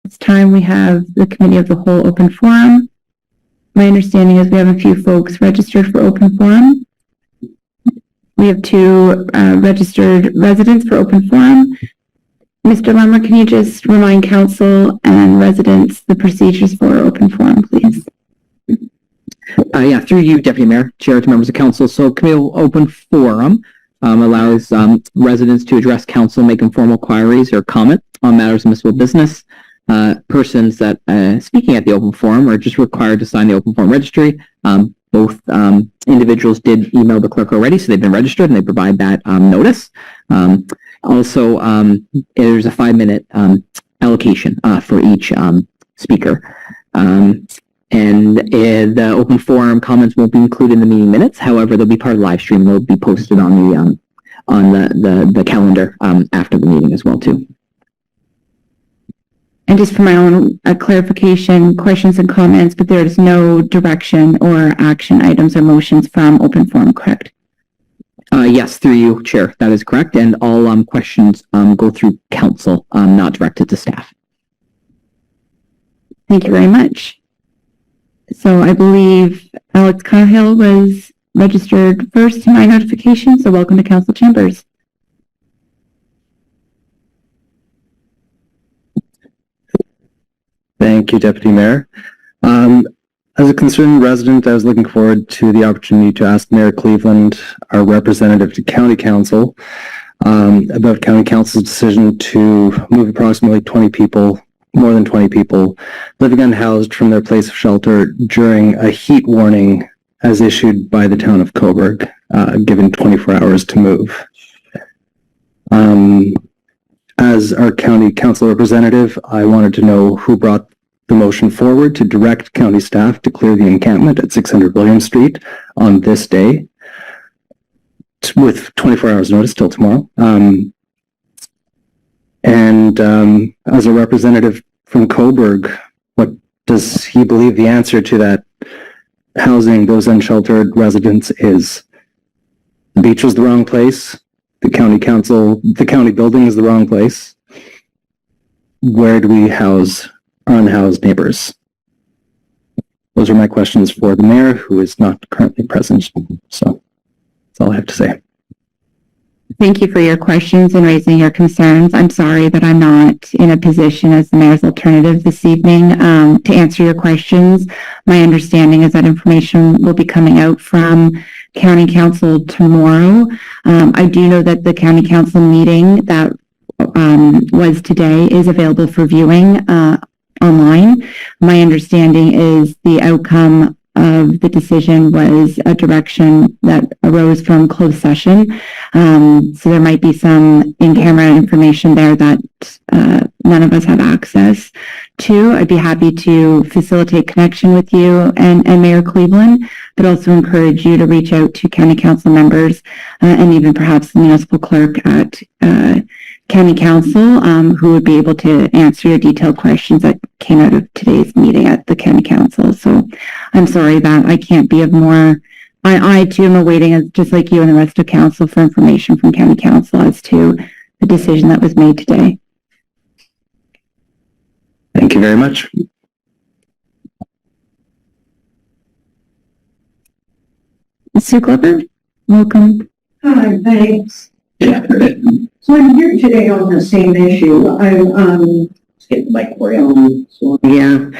this time we have the Committee of the Whole open forum. My understanding is we have a few folks registered for open forum. We have 2 registered residents for open forum. Mr. Lummer, can you just remind council and residents the procedures for open forum, please? Yeah, through you, Deputy Mayor, Chair to members of council. So Committee Open Forum allows residents to address council, make informal inquiries or comment on matters of municipal business. Persons that speaking at the open forum are just required to sign the open forum registry. Both individuals did email the clerk already, so they've been registered and they provide that notice. Also, there's a 5-minute allocation for each speaker. And the open forum comments won't be included in the meeting minutes. However, they'll be part of the live stream. They'll be posted on the calendar after the meeting as well too. And just for my own clarification, questions and comments, but there is no direction or action items or motions from open forum, correct? Yes, through you, Chair. That is correct. And all questions go through council, not directed to staff. Thank you very much. So I believe Alex Cahill was registered first to my notification, so welcome to council chambers. Thank you, Deputy Mayor. As a concerned resident, I was looking forward to the opportunity to ask Mayor Cleveland, our representative to County Council, about County Council's decision to move approximately 20 people, more than 20 people, living unhoused from their place of shelter during a heat warning as issued by the town of Cobourg, given 24 hours to move. As our County Council representative, I wanted to know who brought the motion forward to direct county staff to clear the encampment at 600 William Street on this day with 24 hours notice till tomorrow. As a representative from Cobourg, what does he believe the answer to that housing those unsheltered residents is? The beach was the wrong place. The county building is the wrong place. Where do we house our unhoused neighbors? Those are my questions for the mayor, who is not currently present. So that's all I have to say. Thank you for your questions and raising your concerns. I'm sorry that I'm not in a position as the mayor's alternative this evening to answer your questions. My understanding is that information will be coming out from County Council tomorrow. I do know that the County Council meeting that was today is available for viewing online. My understanding is the outcome of the decision was a direction that arose from closed session. So there might be some in-camera information there that none of us have access to. I'd be happy to facilitate connection with you and Mayor Cleveland, but also encourage you to reach out to County Council members and even perhaps the municipal clerk at County Council, who would be able to answer your detailed questions that came out of today's meeting at the County Council. So I'm sorry that I can't be of more. I too am awaiting, just like you and the rest of Council, for information from County Council as to the decision that was made today. Thank you very much. Sue Glover, welcome. Hi, thanks. So I'm here today on the same issue. I'm getting my on. So yeah,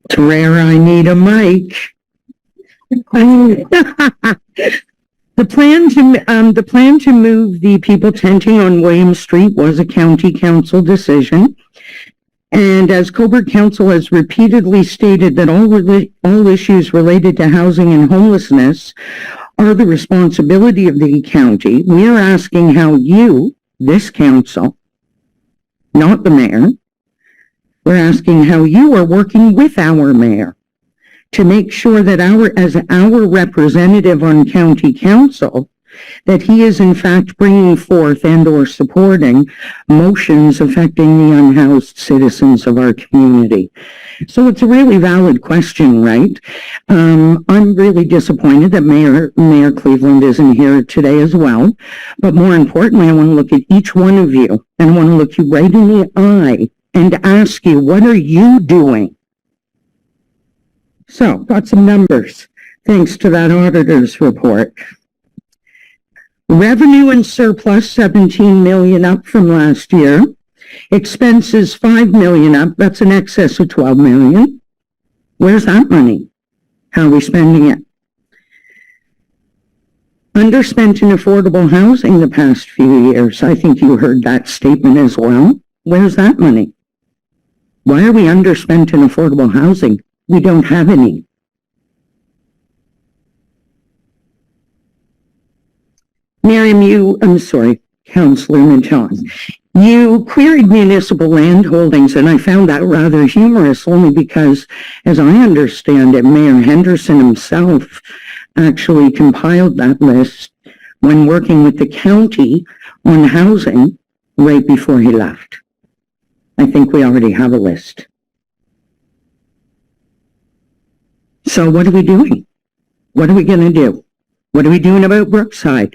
it's rare I need a mic. The plan to move the people tenting on William Street was a county council decision. And as Cobourg Council has repeatedly stated that all issues related to housing and homelessness are the responsibility of the county, we are asking how you, this council, not the mayor, we're asking how you are working with our mayor to make sure that as our representative on county council, that he is in fact bringing forth and or supporting motions affecting the unhoused citizens of our community. So it's a really valid question, right? I'm really disappointed that Mayor Cleveland isn't here today as well. But more importantly, I want to look at each one of you and I want to look you right in the eye and ask you, what are you doing? So, got some numbers, thanks to that auditor's report. Revenue and surplus, 17 million up from last year. Expenses, 5 million up. That's in excess of 12 million. Where's that money? How are we spending it? Underspent in affordable housing the past few years. I think you heard that statement as well. Where's that money? Why are we underspent in affordable housing? We don't have any. Miriam, Councillor Minton, you queried municipal land holdings, and I found that rather humorous only because, as I understand it, Mayor Henderson himself actually compiled that list when working with the county on housing right before he left. I think we already have a list. So what are we doing? What are we going to do? What are we doing about Brookside?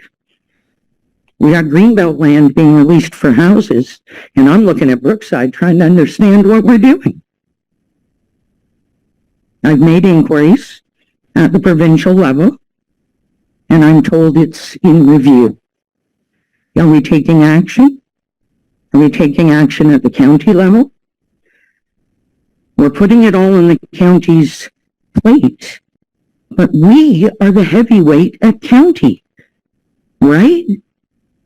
We got Greenbelt land being released for houses, and I'm looking at Brookside trying to understand what we're doing. I've made inquiries at the provincial level, and I'm told it's in review. Are we taking action? Are we taking action at the county level? We're putting it all on the county's plate, but we are the heavyweight at county, right?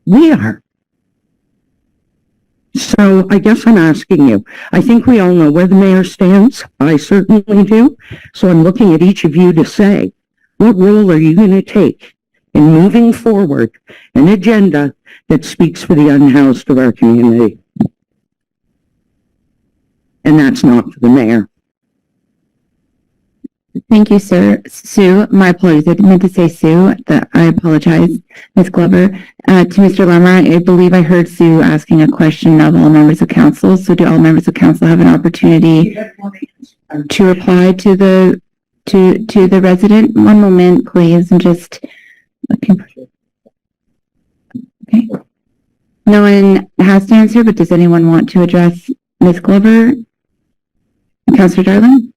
We are. So I guess I'm asking you, I think we all know where the mayor stands. I certainly do. So I'm looking at each of you to say, what role are you going to take in moving forward an agenda that speaks for the unhoused of our community? And that's not for the mayor. Thank you, sir. Sue, my apologies. I didn't mean to say Sue. I apologize, Ms. Glover. To Mr. Lemmer, I believe I heard Sue asking a question of all members of council. So do all members of council have an opportunity to reply to the resident? One moment, please. I'm just looking for... Okay. No one has to answer, but does anyone want to address Ms. Glover? Councillor Darling?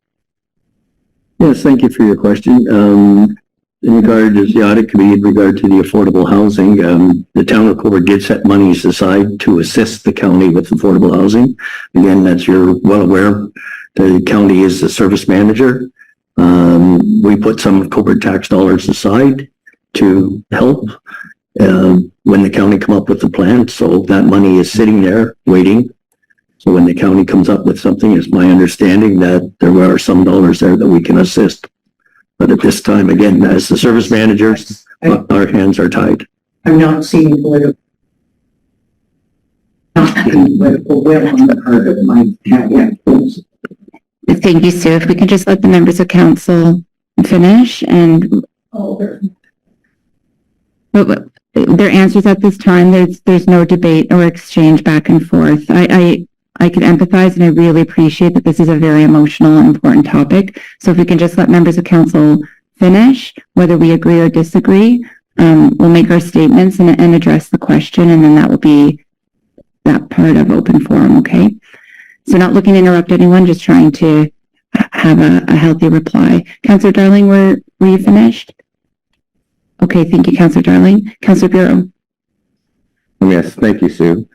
Yes, thank you for your question. In regard to the audit committee, in regard to the affordable housing, the town of Cobourg did set monies aside to assist the county with affordable housing. Again, as you're well aware, the county is the service manager. We put some Cobourg tax dollars aside to help when the county come up with the plan. So that money is sitting there waiting. So when the county comes up with something, it's my understanding that there are some dollars there that we can assist. But at this time, again, as the service managers, our hands are tied. I'm not seeing political will on the part of my caveat. Thank you, Sue. If we can just let the members of council finish and their answers at this time, there's no debate or exchange back and forth. I can empathize and I really appreciate that this is a very emotional and important topic. So if we can just let members of council finish, whether we agree or disagree, we'll make our statements and address the question, and then that will be that part of open forum, okay? So not looking to interrupt anyone, just trying to have a healthy reply. Councillor Darling, were you finished? Okay, thank you, Councillor Darling. Councillor Bureau. Yes, thank you, Sue.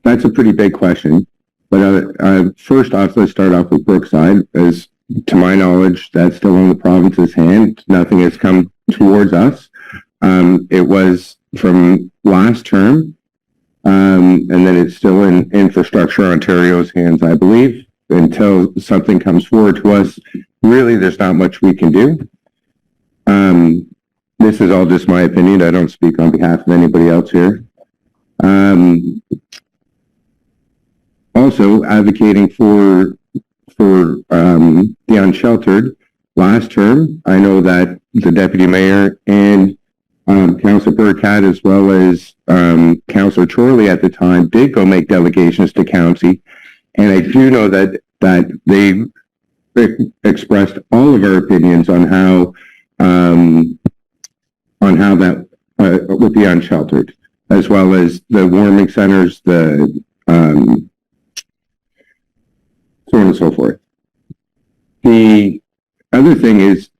That's a pretty big question, but first off, let's start off with Brookside. As to my knowledge, that's still in the province's hand. Nothing has come towards us. It was from last term, and then it's still in Infrastructure Ontario's hands, I believe. Until something comes forward to us, really, there's not much we can do. This is all just my opinion. I don't speak on behalf of anybody else here. Also advocating for the unsheltered. Last term, I know that the deputy mayor and Councillor Burkett, as well as Councillor Chorley at the time, did go make delegations to county, and I do know that they expressed all of our opinions on how that with the unsheltered. as well as the warming centers, the so on and so forth. The other thing is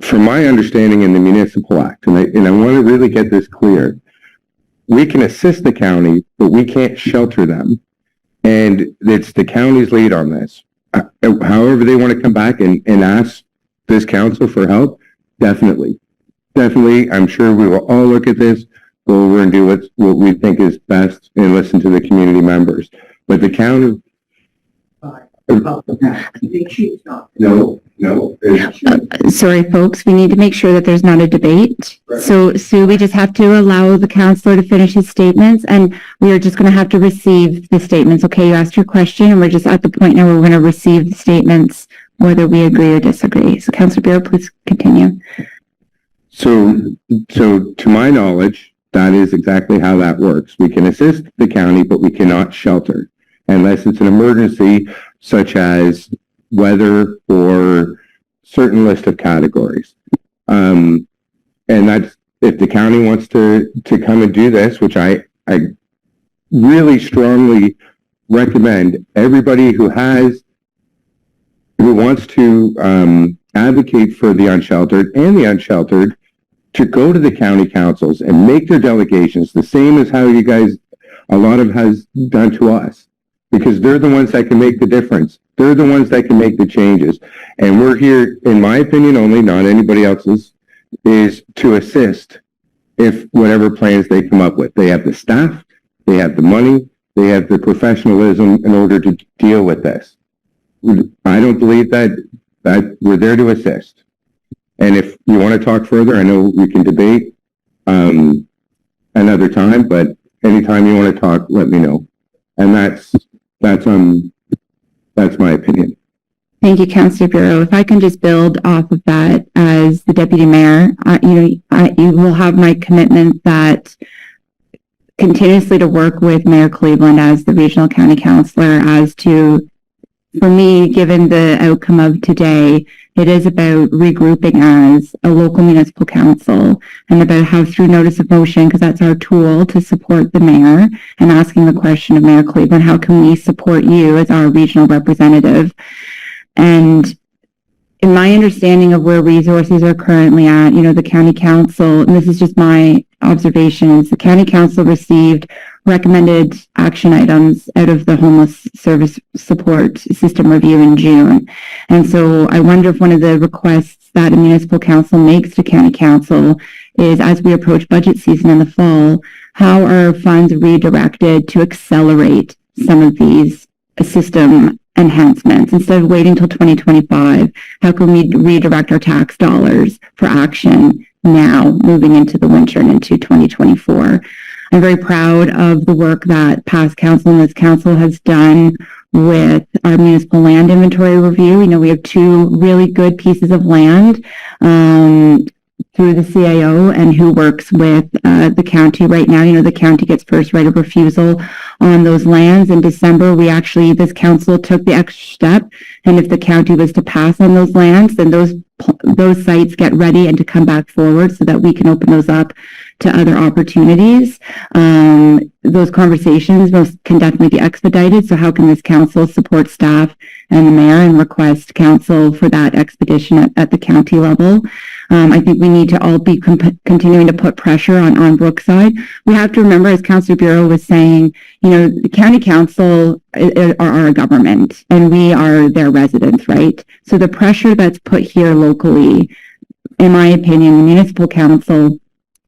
from my understanding in the Municipal Act, and I want to really get this clear, we can assist the county, but we can't shelter them. And it's the county's lead on this. However they want to come back and ask this council for help, definitely. I'm sure we will all look at this, go over and do what we think is best and listen to the community members. But the county... No. Sorry, folks, we need to make sure that there's not a debate. So, Sue, we just have to allow the counselor to finish his statements, and we are just going to have to receive the statements. Okay, you asked your question, and we're just at the point now where we're going to receive the statements, whether we agree or disagree. So, Councillor Bureau, please continue. So to my knowledge, that is exactly how that works. We can assist the county, but we cannot shelter unless it's an emergency, such as weather or certain list of categories. And that's, if the county wants to come and do this, which I really strongly recommend everybody who wants to advocate for the unsheltered and the unsheltered to go to the county councils and make their delegations the same as how you guys, a lot of has done to us, because they're the ones that can make the difference. They're the ones that can make the changes. And we're here, in my opinion only, not anybody else's, is to assist if whatever plans they come up with. They have the staff, they have the money, they have the professionalism in order to deal with this. I don't believe that we're there to assist. And if you want to talk further, I know we can debate another time, but anytime you want to talk, let me know. And that's my opinion. Thank you, Councillor Bureau. If I can just build off of that as the Deputy Mayor, you will have my commitment that continuously to work with Mayor Cleveland as the Regional County Councillor as to, for me, given the outcome of today, it is about regrouping as a local municipal council and about how through notice of motion, because that's our tool to support the mayor, and asking the question of Mayor Cleveland, how can we support you as our regional representative? And in my understanding of where resources are currently at, the county council, and this is just my observations, the county council received recommended action items out of the homeless service support system review in June. And so I wonder if one of the requests that a municipal council makes to county council is, as we approach budget season in the fall, how are funds redirected to accelerate some of these system enhancements? Instead of waiting till 2025, how can we redirect our tax dollars for action now, moving into the winter and into 2024? I'm very proud of the work that past council and this council has done with our municipal land inventory review. We have 2 really good pieces of land through the CAO and who works with the county right now. The county gets first right of refusal on those lands. In December, this council took the extra step, and if the county was to pass on those lands, then those sites get ready and to come back forward so that we can open those up to other opportunities. Those conversations can definitely be expedited. So how can this council support staff and the mayor and request council for that expedition at the county level? I think we need to all be continuing to put pressure on Brookside. We have to remember, as Councillor Bureau was saying, the county council are our government and we are their residents, right? So the pressure that's put here locally, in my opinion, the municipal council,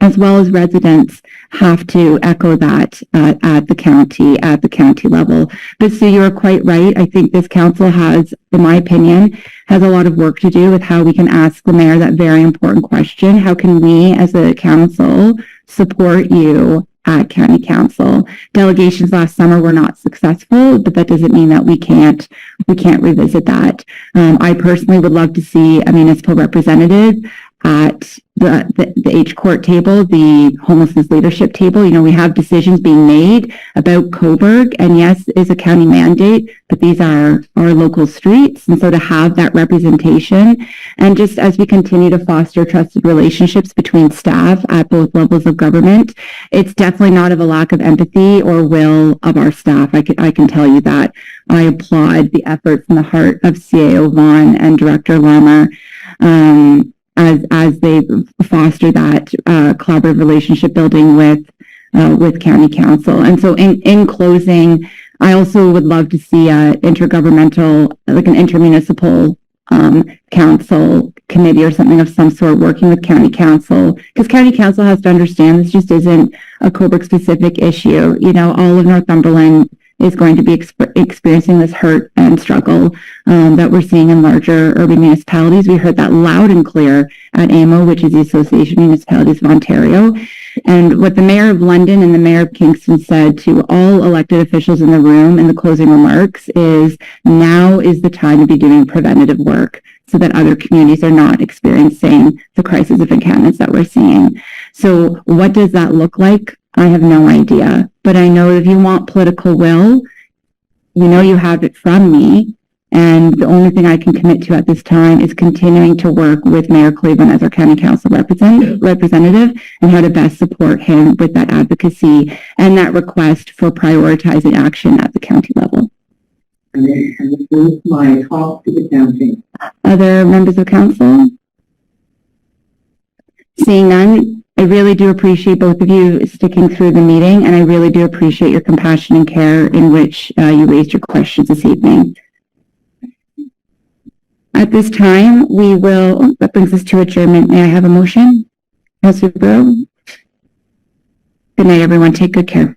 as well as residents, have to echo that at the county level. But Sue, you are quite right. I think this council has, in my opinion, has a lot of work to do with how we can ask the mayor that very important question. How can we as a council support you at county council? Delegations last summer were not successful, but that doesn't mean that we can't revisit that. I personally would love to see a municipal representative at the H court table, the homelessness leadership table, we have decisions being made about Cobourg, and yes, is a county mandate, but these are our local streets. And so to have that representation, and just as we continue to foster trusted relationships between staff at both levels of government, it's definitely not of a lack of empathy or will of our staff. I can tell you that. I applaud the efforts and the heart of CAO Vaughn and Director Lama, as they foster that collaborative relationship building with county council. And so in closing, I also would love to see an intergovernmental, like an intermunicipal council committee or something of some sort working with county council, because county council has to understand this just isn't a Cobourg specific issue. All of Northumberland is going to be experiencing this hurt and struggle that we're seeing in larger urban municipalities. We heard that loud and clear at AMO, which is the Association of Municipalities of Ontario. And what the Mayor of London and the Mayor of Kingston said to all elected officials in the room in the closing remarks is, now is the time to be doing preventative work so that other communities are not experiencing the crisis of encampments that we're seeing. So what does that look like? I have no idea, but I know if you want political will, you have it from me. And the only thing I can commit to at this time is continuing to work with Mayor Cleveland as our county council representative and how to best support him with that advocacy and that request for prioritizing action at the county level. And it moves my talk to the county. Other members of council? Seeing none, I really do appreciate both of you sticking through the meeting, and I really do appreciate your compassion and care in which you raised your questions this evening. At this time, that brings us to adjournment. May I have a motion? Councilor Brew? Good night, everyone. Take good care.